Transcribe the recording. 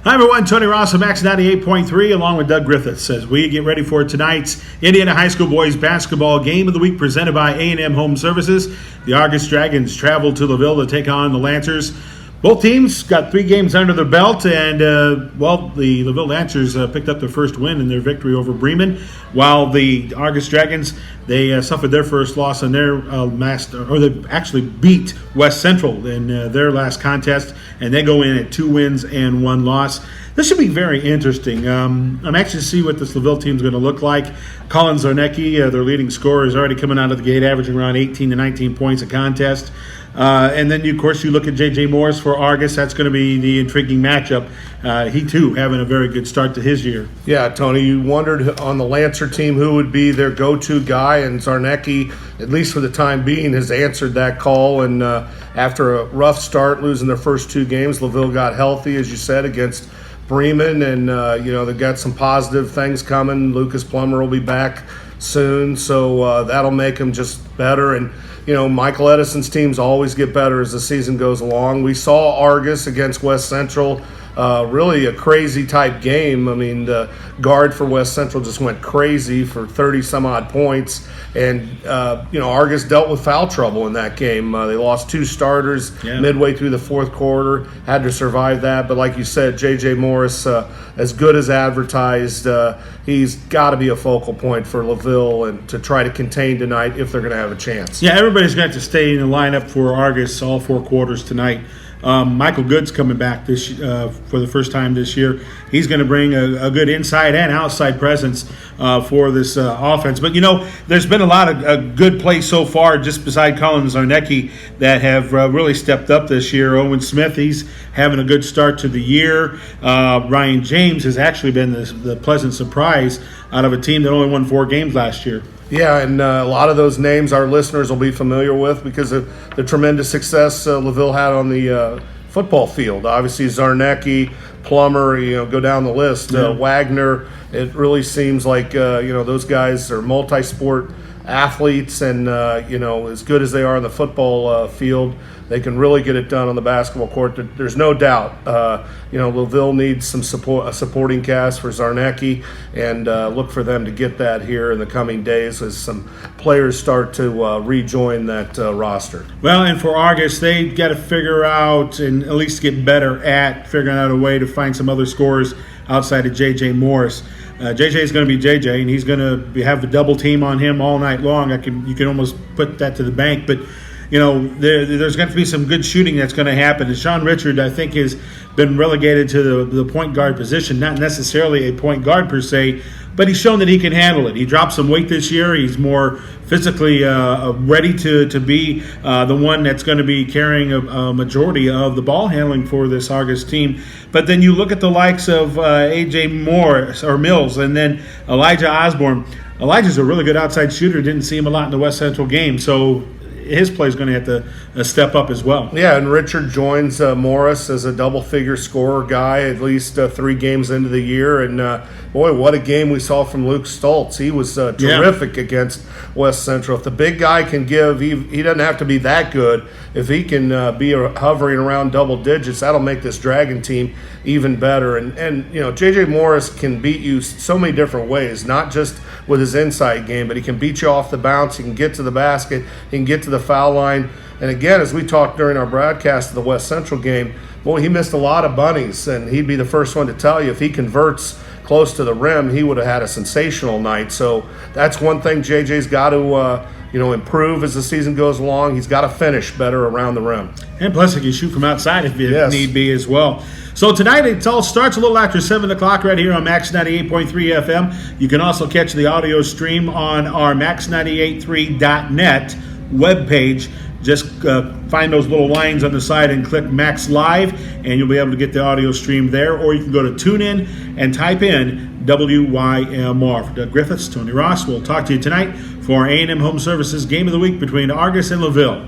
Hi everyone, Tony Ross of Max 98.3 along with Doug Griffiths as we get ready for tonight's Indiana High School Boys Basketball Game of the Week presented by A&M Home Services. The Argus Dragons travel to LaVille to take on the Lancers. Both teams got 3 games under their belt, and the LaVille Lancers picked up their first win in their victory over Bremen, while the Argus Dragons, they suffered their first loss in their they actually beat West Central in their last contest, and they go in at 2 wins and 1 loss. This should be very interesting. I'm anxious to see what this LaVille team is going to look like. Colin Zarnecki, their leading scorer, is already coming out of the gate, averaging around 18 to 19 points a contest. And then, of course, you look at J.J. Morris for Argus. That's going to be the intriguing matchup. He, too, having a very good start to his year. Yeah, Tony, you wondered on the Lancer team who would be their go-to guy, and Zarnecki, at least for the time being, has answered that call. And after a rough start, losing their first 2 games, LaVille got healthy, as you said, against Bremen, and they've got some positive things coming. Lucas Plummer will be back soon, so that'll make them just better. And Michael Edison's teams always get better as the season goes along. We saw Argus against West Central, really a crazy type game. I mean, the guard for West Central just went crazy for 30 some odd points, and Argus dealt with foul trouble in that game. They lost 2 starters midway through the fourth quarter, had to survive that. But like you said, J.J. Morris, as good as advertised, he's got to be a focal point for LaVille and to try to contain tonight if they're going to have a chance. Yeah, everybody's got to stay in the lineup for Argus all 4 quarters tonight. Michael Good's coming back this for the first time this year. He's going to bring a good inside and outside presence for this offense. But, there's been a lot of good plays so far just beside Colin Zarnecki that have really stepped up this year. Owen Smith, he's having a good start to the year. Ryan James has actually been the pleasant surprise out of a team that only won 4 games last year. Yeah, and a lot of those names our listeners will be familiar with because of the tremendous success LaVille had on the football field. Obviously, Zarnecki, Plummer, go down the list. Wagner, it really seems like, those guys are multi-sport athletes, and, as good as they are on the football field, they can really get it done on the basketball court. There's no doubt. LaVille needs a supporting cast for Zarnecki, and look for them to get that here in the coming days as some players start to rejoin that roster. Well, and for Argus, they got to figure out and at least get better at figuring out a way to find some other scorers outside of J.J. Morris. JJ is going to be JJ, and he's going to have a double team on him all night long. You can almost put that to the bank, but there's going to be some good shooting that's going to happen. And Sean Richard, I think, has been relegated to the point guard position, not necessarily a point guard per se, but he's shown that he can handle it. He dropped some weight this year. He's more physically ready to be the one that's going to be carrying a majority of the ball handling for this Argus team. But then you look at the likes of A.J. Morris or Mills, and then Elijah Osborne. Elijah's a really good outside shooter. Didn't see him a lot in the West Central game, so his play is going to have to step up as well. Yeah, and Richard joins Morris as a double-figure scorer guy at least 3 games into the year. And, boy, what a game we saw from Luke Stoltz. He was terrific against West Central. If the big guy can give, he doesn't have to be that good. If he can be hovering around double digits, that'll make this Dragon team even better. And J.J. Morris can beat you so many different ways, not just with his inside game, but he can beat you off the bounce. He can get to the basket. He can get to the foul line. And again, as we talked during our broadcast of the West Central game, boy, he missed a lot of bunnies, and he'd be the first one to tell you if he converts close to the rim, he would have had a sensational night. So that's one thing JJ's got to improve as the season goes along. He's got to finish better around the rim. And plus, he can shoot from outside if need be as well. So tonight, it all starts a little after 7 o'clock right here on Max 98.3 FM. You can also catch the audio stream on our max983.net webpage. Just find those little lines on the side and click Max Live, and you'll be able to get the audio stream there. Or you can go to TuneIn and type in WYMR. For Doug Griffiths, Tony Ross, we'll talk to you tonight for A&M Home Services Game of the Week between Argus and LaVille.